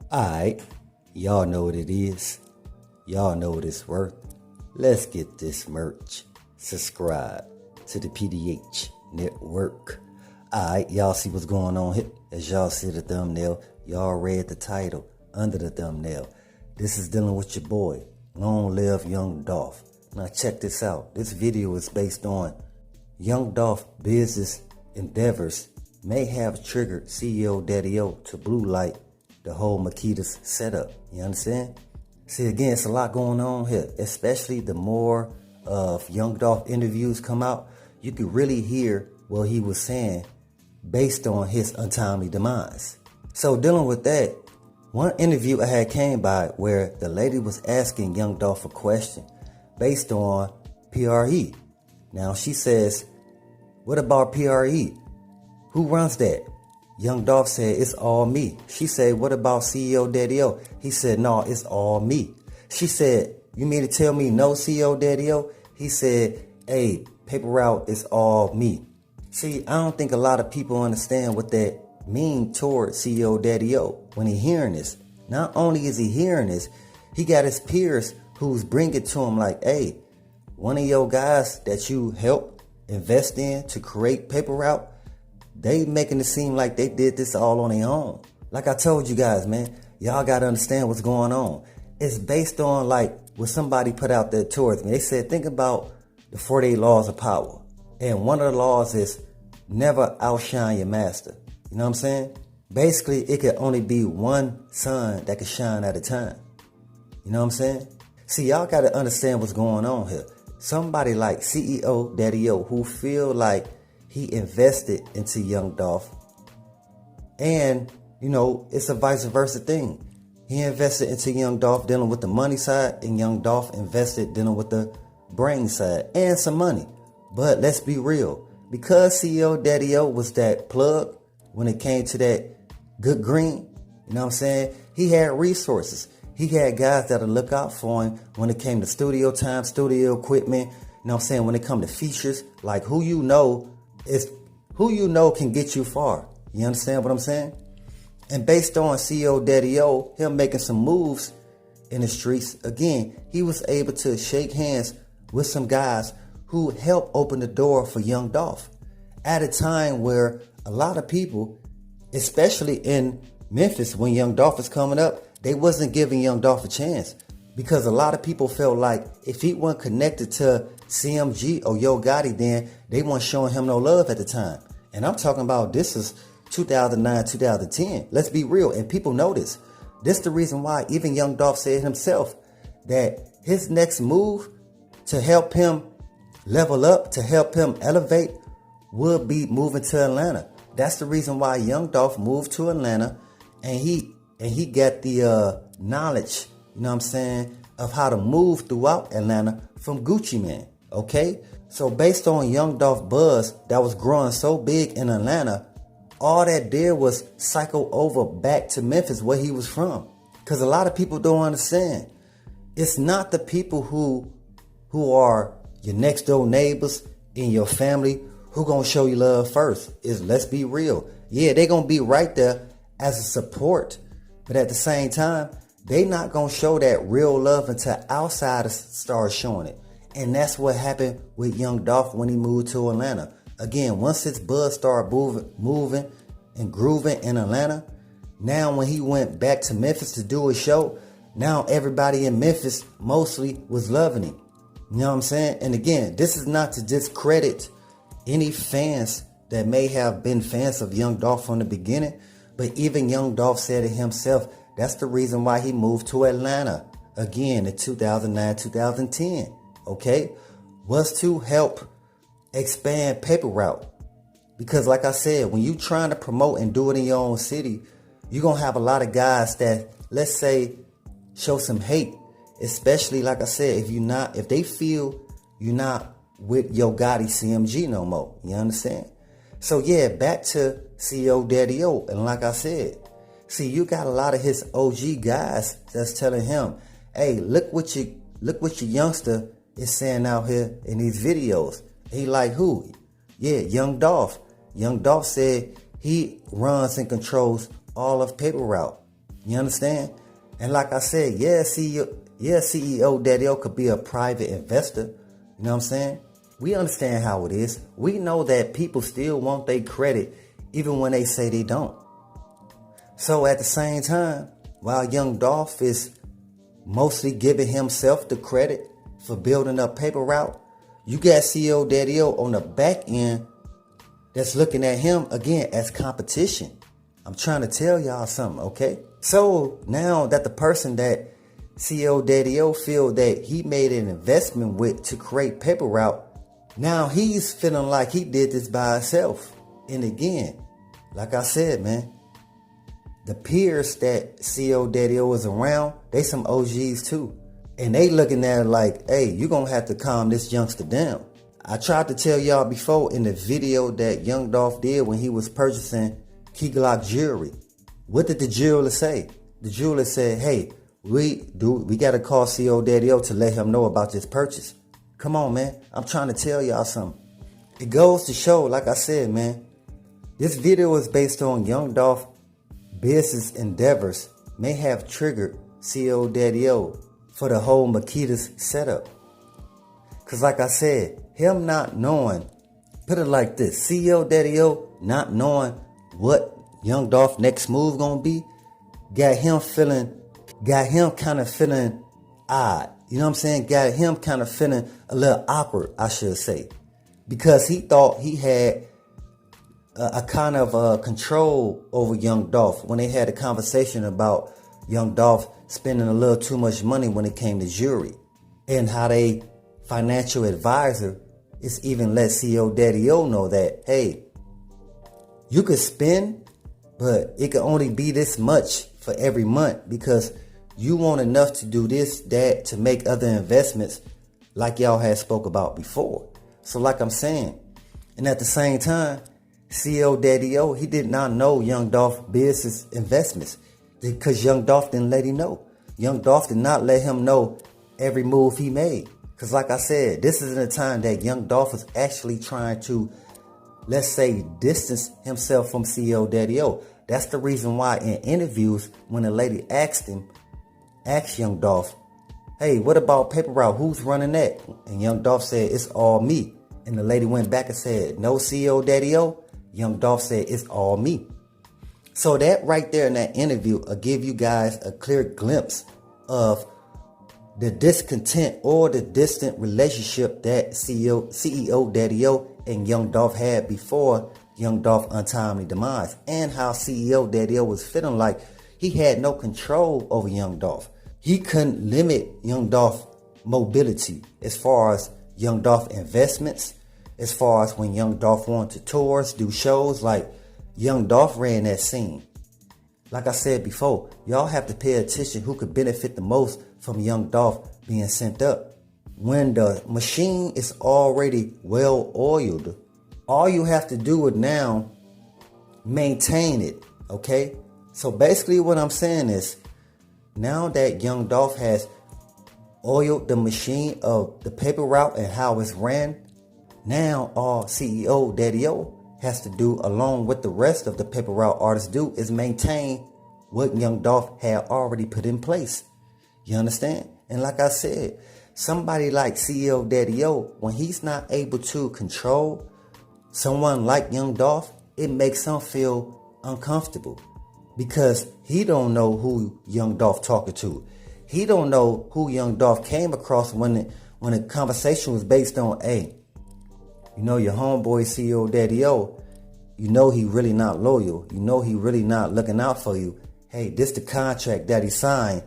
Alright, y'all know what it is. Y'all know what it's worth. Let's get this merch. Subscribe to the PDH Network. Alright, y'all see what's going on here? As y'all see the thumbnail, y'all read the title under the thumbnail. This is dealing with your boy, Long Live Young Dolph. Now check this out. This video is based on Young Dolph business endeavors may have triggered CEO DaddieO to blue light the whole Makedas setup. You understand? See, again, it's a lot going on here, especially the more of Young Dolph interviews come out, you can really hear what he was saying based on his untimely demise. So dealing with that, one interview I had came by where the lady was asking Young Dolph a question based on PRE. Now she says, what about PRE? Who runs that? Young Dolph said, it's all me. She said, what about CEO DaddieO? He said, no, it's all me. She said, you mean to tell me no CEO DaddieO? He said, hey, paper route is all me. See, I don't think a lot of people understand what that mean toward CEO DaddieO when he hearing this. Not only is he hearing this, he got his peers who's bringing it to him like, hey, one of your guys that you help invest in to create paper route, they making it seem like they did this all on their own. Like I told you guys, man, y'all got to understand what's going on. It's based on like what somebody put out there towards me. They said, think about the 48 laws of power. And one of the laws is never outshine your master. You know what I'm saying? Basically, it could only be one sun that could shine at a time. You know what I'm saying? See, y'all got to understand what's going on here. Somebody like CEO DaddieO who feel like he invested into Young Dolph, and you know, it's a vice versa thing. He invested into Young Dolph dealing with the money side, and Young Dolph invested dealing with the brain side and some money. But let's be real, because CEO DaddieO was that plug when it came to that good green, you know what I'm saying? He had resources. He had guys that'll look out for him when it came to studio time, studio equipment, you know what I'm saying? When it come to features, like who you know can get you far. You understand what I'm saying? And based on CEO DaddieO, him making some moves in the streets, again, he was able to shake hands with some guys who helped open the door for Young Dolph at a time where a lot of people, especially in Memphis when Young Dolph was coming up, they wasn't giving Young Dolph a chance because a lot of people felt like if he wasn't connected to CMG or Yo Gotti, then they weren't showing him no love at the time. And I'm talking about this is 2009, 2010. Let's be real. And people know this. This is the reason why even Young Dolph said himself that his next move to help him level up, to help him elevate, would be moving to Atlanta. That's the reason why Young Dolph moved to Atlanta, and he got the knowledge, you know what I'm saying, of how to move throughout Atlanta from Gucci Mane. Okay, so based on Young Dolph buzz that was growing so big in Atlanta, all that did was cycle over back to Memphis where he was from. Because a lot of people don't understand. It's not the people who are your next door neighbors in your family who gonna show you love first. Let's be real. Yeah, they gonna be right there as a support, but at the same time, they not gonna show that real love until outsiders start showing it. And that's what happened with Young Dolph when he moved to Atlanta. Again, once his buzz started moving and grooving in Atlanta, now when he went back to Memphis to do a show, now everybody in Memphis mostly was loving him. You know what I'm saying? And again, this is not to discredit any fans that may have been fans of Young Dolph from the beginning, but even Young Dolph said it himself. That's the reason why he moved to Atlanta again in 2009, 2010. Okay, was to help expand paper route. Because like I said, when you trying to promote and do it in your own city, you're going to have a lot of guys that, let's say, show some hate. Especially, like I said, if they feel you're not with Yo Gotti CMG no more. You understand? So yeah, back to CEO DaddieO. And like I said, see, you got a lot of his OG guys that's telling him, hey, look what your youngster is saying out here in these videos. He like who? Yeah, Young Dolph. Young Dolph said he runs and controls all of paper route. You understand? And like I said, CEO DaddieO could be a private investor. You know what I'm saying? We understand how it is. We know that people still want their credit even when they say they don't. So at the same time, while young Dolph is mostly giving himself the credit for building up Paper Route, you got CEO DaddieO on the back end that's looking at him again as competition. I'm trying to tell y'all something, okay? So now that the person that CEO DaddieO feel that he made an investment with to create Paper Route, now he's feeling like he did this by himself. And again, like I said, man, the peers that CEO DaddieO is around, they some OGs too. And they looking at it like, hey, you're going to have to calm this youngster down. I tried to tell y'all before in the video that young Dolph did when he was purchasing Key Glock jewelry. What did the jeweler say? The jeweler said, hey, we got to call CEO DaddieO to let him know about this purchase. Come on, man. I'm trying to tell y'all something. It goes to show, like I said, man, this video is based on young Dolph business endeavors may have triggered CEO DaddieO for the whole Makedas setup. Because like I said, him not knowing, put it like this, CEO DaddieO not knowing what young Dolph next move gonna be, got him kind of feeling odd. You know what I'm saying? Got him kind of feeling a little awkward, I should say. Because he thought he had a kind of control over young Dolph when they had a conversation about young Dolph spending a little too much money when it came to jewelry. And how they financial advisor is even let CEO DaddieO know that, hey, you could spend, but it could only be this much for every month because you want enough to do this, that, to make other investments like y'all had spoke about before. So like I'm saying, and at the same time, CEO DaddieO, he did not know young Dolph business investments because young Dolph didn't let him know. Young Dolph did not let him know every move he made. Because like I said, this is in a time that young Dolph was actually trying to, let's say, distance himself from CEO DaddieO. That's the reason why in interviews, when a lady asked young Dolph, hey, what about Paper Route? Who's running that? And young Dolph said, it's all me. And the lady went back and said, no CEO DaddieO? Young Dolph said, it's all me. So that right there in that interview will give you guys a clear glimpse of the discontent or the distant relationship that CEO DaddieO and young Dolph had before young Dolph untimely demise, and how CEO DaddieO was feeling like he had no control over young Dolph. He couldn't limit young Dolph mobility as far as young Dolph investments, as far as when young Dolph wanted to tours, do shows, like young Dolph ran that scene. Like I said before, y'all have to pay attention who could benefit the most from young Dolph being sent up. When the machine is already well oiled, all you have to do is now maintain it, okay? So basically what I'm saying is, now that young Dolph has oiled the machine of the Paper Route and how it's ran, now all CEO DaddieO has to do, along with the rest of the Paper Route artists do, is maintain what young Dolph had already put in place. You understand? And like I said, somebody like CEO DaddieO, when he's not able to control someone like young Dolph, it makes him feel uncomfortable because he don't know who young Dolph talking to. He don't know who young Dolph came across when the conversation was based on, hey, you know, your homeboy CEO DaddieO, you know he really not loyal. You know he really not looking out for you. Hey, this the contract that he signed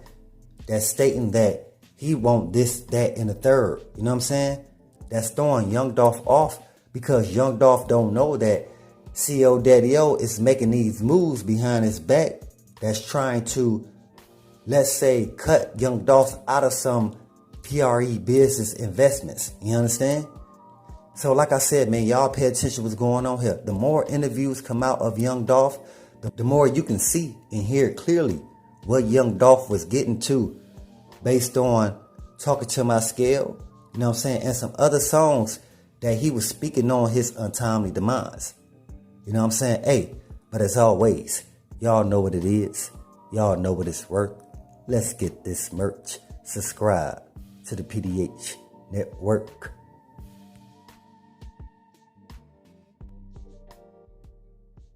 that's stating that he want this, that, and the third. You know what I'm saying? That's throwing young Dolph off because young Dolph don't know that CEO DaddieO is making these moves behind his back that's trying to, let's say, cut young Dolph out of some PRE business investments. You understand? So like I said, man, y'all pay attention to what's going on here. The more interviews come out of young Dolph, the more you can see and hear clearly what young Dolph was getting to based on Talking to My Scale, you know what I'm saying, and some other songs that he was speaking on his untimely demise. You know what I'm saying? Hey, but as always, y'all know what it is. Y'all know what it's worth. Let's get this merch. Subscribe to the PDH Network.